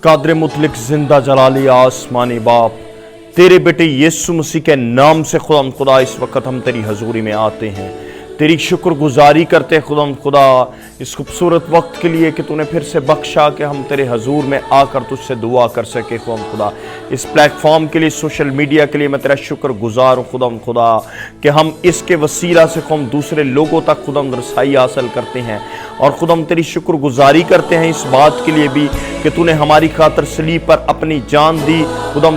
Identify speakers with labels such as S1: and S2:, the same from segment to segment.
S1: कादर मुतलक जिंदा जलाली आसमानी बाप, तेरे बेटे यीशु मसीह के नाम से खुदा इस वक्त हम तेरी हजूरी में आते हैं, तेरी शुक्रगुजारी करते हैं खुदा इस खूबसूरत वक्त के लिए कि तूने फिर से बख्शा कि हम तेरे हजूर में आकर तुझसे दुआ कर सके खुदा। इस प्लेटफॉर्म के लिए, सोशल मीडिया के लिए मैं तेरा शुक्रगुजार हूँ खुदा कि हम इसके वसीला से दूसरे लोगों तक रसाई हासिल करते हैं। और हम तेरी शुक्रगुजारी करते हैं इस बात के लिए भी कि तूने हमारी खातर सलीब पर अपनी जान दी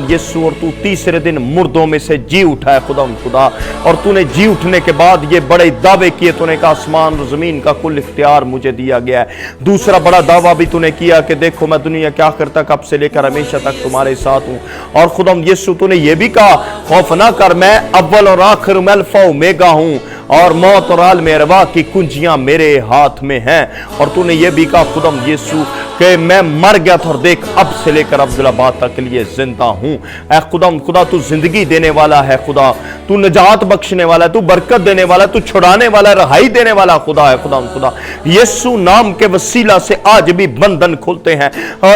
S1: यीशु, और तू तीसरे दिन मुर्दों में से जी उठा है खुदा। और तूने जी उठने के बाद ये बड़े दावे किए, तूने कहा आसमान और जमीन का कुल इख्तियार मुझे दिया गया है। दूसरा बड़ा दावा भी तूने किया कि देखो मैं दुनिया के आखिर तक अब से लेकर हमेशा तक तुम्हारे साथ हूँ। और खुदा यीशु तूने ये भी कहा खौफ ना कर, मैं अव्वल और आखिर अल्फा ओमेगा हूँ, और मौत और आलम अरवाह की कुंजियां मेरे हाथ में हैं। और तूने ये भी कहा खुदा यीशु कि मैं मर गया था और देख अब से लेकर अब्दुल्लाबाद तक के लिए जिंदा हूं। ऐ खुदा तू जिंदगी देने वाला है खुदा, तू निजात बख्शने वाला है, तू बरकत देने वाला है, तू छुड़ाने वाला है, रहाई देने वाला खुदा है खुदा। यीशु नाम के वसीला से आज भी बंधन खुलते हैं,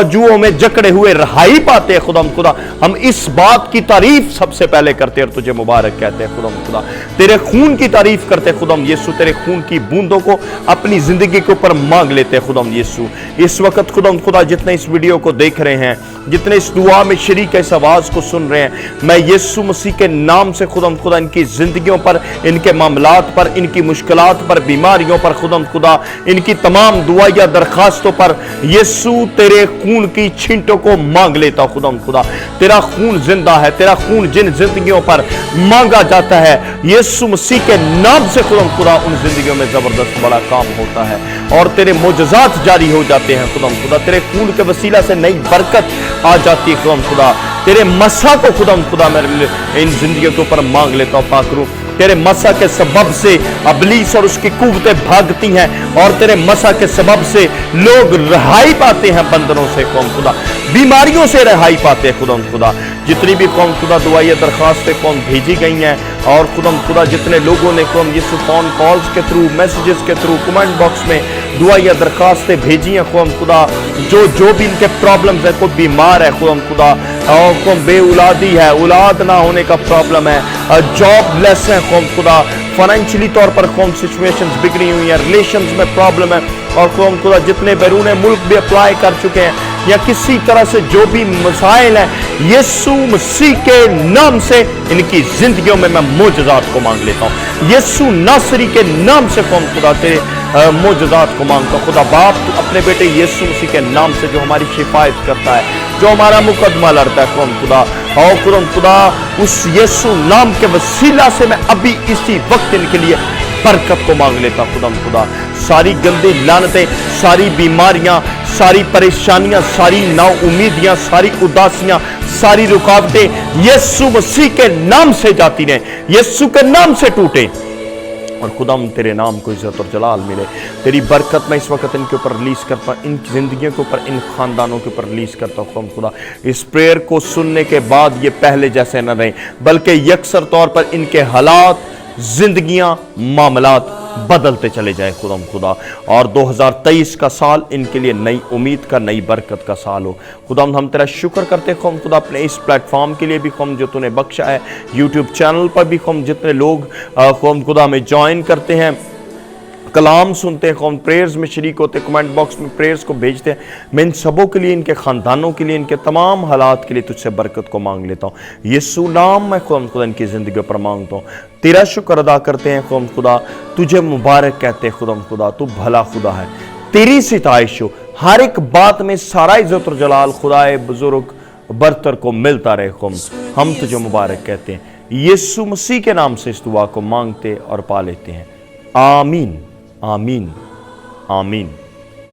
S1: जुओं में जकड़े हुए रहाई पाते हैं खुदा। हम इस बात की तारीफ सबसे पहले करते हैं और तुझे मुबारक कहते हैं खुदा। तेरे खून की तारीफ करते खुदा यीशु, तेरे खून की बूंदों को अपनी जिंदगी के ऊपर मांग लेते हैं खुदा यीशु। इस वक्त खुदा जितने इस वीडियो को देख रहे हैं, जितने इस दुआ में शरीक इस आवाज को सुन रहे हैं, मैं यीशु मसीह के नाम से खुदा इनकी जिंदगियों पर, इनके मामलात पर, इनकी मुश्किलात पर, बीमारियों पर खुदा इनकी तमाम दुआया दरखास्तों पर यीशु तेरे खून की छींटों को मांग लेता खुदा। तेरा खून जिंदा है, तेरा खून जिन जिंदगियों पर मांगा जाता है यीशु मसीह के नाम से खुदा उन जिंदगियों में जबरदस्त बड़ा काम होता है और तेरे मोजज़ात जारी हो जाते हैं खुदा। तेरे खून के वसीला से नई बरकत आ जाती है खुदा। तेरे मसा को खुदा मैं इन जिंदगियों के ऊपर मांग लेता हूँ पाकरू। तेरे मसा के सबब से अबलीस और उसकी कुव्वतें भागती हैं और तेरे मसा के सबब से लोग रहाई पाते हैं बंधनों से खुदा, बीमारियों से रहाई पाते हैं खुदा। जितनी भी खुदा दुआई दरखास्तें भेजी गई हैं और खुदा जितने लोगों ने यीशु फोन कॉल्स के थ्रू, मैसेजेस के थ्रू, कमेंट बॉक्स में दुआई दरखास्तें भेजी हैं खुदा, जो भी इनके प्रॉब्लम्स है, कोई बीमार है खुदा, और कोई बेऔलादी है, औलाद ना होने का प्रॉब्लम है, जॉबलेस है खुदा, फाइनेंशियली तौर पर सिचुएशंस बिगड़ी हुई है, रिलेशंस में प्रॉब्लम है, और खुदा जितने बैरून मुल्क भी अप्लाई कर चुके हैं या किसी तरह से जो भी मसाइल हैं, यीशु मसीह के नाम से इनकी जिंदगियों में मैं मोजज़ात को मांग लेता हूँ। यीशु नासरी के नाम से खुदा तेरे मोजज़ात को मांगता हूँ खुदा। बाप तू अपने बेटे यीशु मसीह के नाम से जो हमारी शिफायत करता है, जो हमारा मुकदमा लड़ता है खुदा, और खुदा उस यीशु नाम के वसीला से मैं अभी इसी वक्त इनके लिए बरकत को मांग लेता खुदा। सारी गंदी लानतें, सारी बीमारियां, सारी परेशानियां, सारी नाउम्मीदियां, सारी उदासियां, सारी रुकावटें यीशु मसीह के नाम से जाती रहें, यीशु के नाम से टूटे, और खुदा तेरे नाम को इज्जत और जलाल मिले। तेरी बरकत मैं इस वक्त इनके ऊपर रिलीज करता हूँ, इन जिंदगियों के ऊपर, इन खानदानों के ऊपर रिलीज करता हूँ खुदा। इस प्रेयर को सुनने के बाद ये पहले जैसे न रहें, बल्कि यकसर तौर पर इनके हालात, जिंदगियां, मामलात बदलते चले जाए खुदा। और 2023 का साल इनके लिए नई उम्मीद का, नई बरकत का साल हो खुदा। हम तेरा शुक्र करते हैं खुदा अपने इस प्लेटफॉर्म के लिए भी जो तूने बख्शा है, यूट्यूब चैनल पर भी जितने लोग खुदा में ज्वाइन करते हैं, कलाम सुनते हैं, प्रेयर्स में शरीक होते, कमेंट बॉक्स में प्रेयर्स को भेजते हैं, मैं इन सबों के लिए, इनके ख़ानदानों के लिए, इनके तमाम हालात के लिए तुझसे बरकत को मांग लेता हूँ। यीशु नाम मैं खुदा इनकी ज़िंदगी पर मांगता हूँ। तेरा शुक्र अदा करते हैं खुदा, तुझे मुबारक कहते हैं खुदा, तू भला खुदा है, तेरी सिताइश हो, हर एक बात में सारा इज़्ज़त और जलाल खुदाए बुजुर्ग बरतर को मिलता रहे। हम तुझे मुबारक कहते हैं, यीशु मसीह के नाम से इस दुआ को मांगते और पा लेते हैं। आमीन, आमीन, आमीन।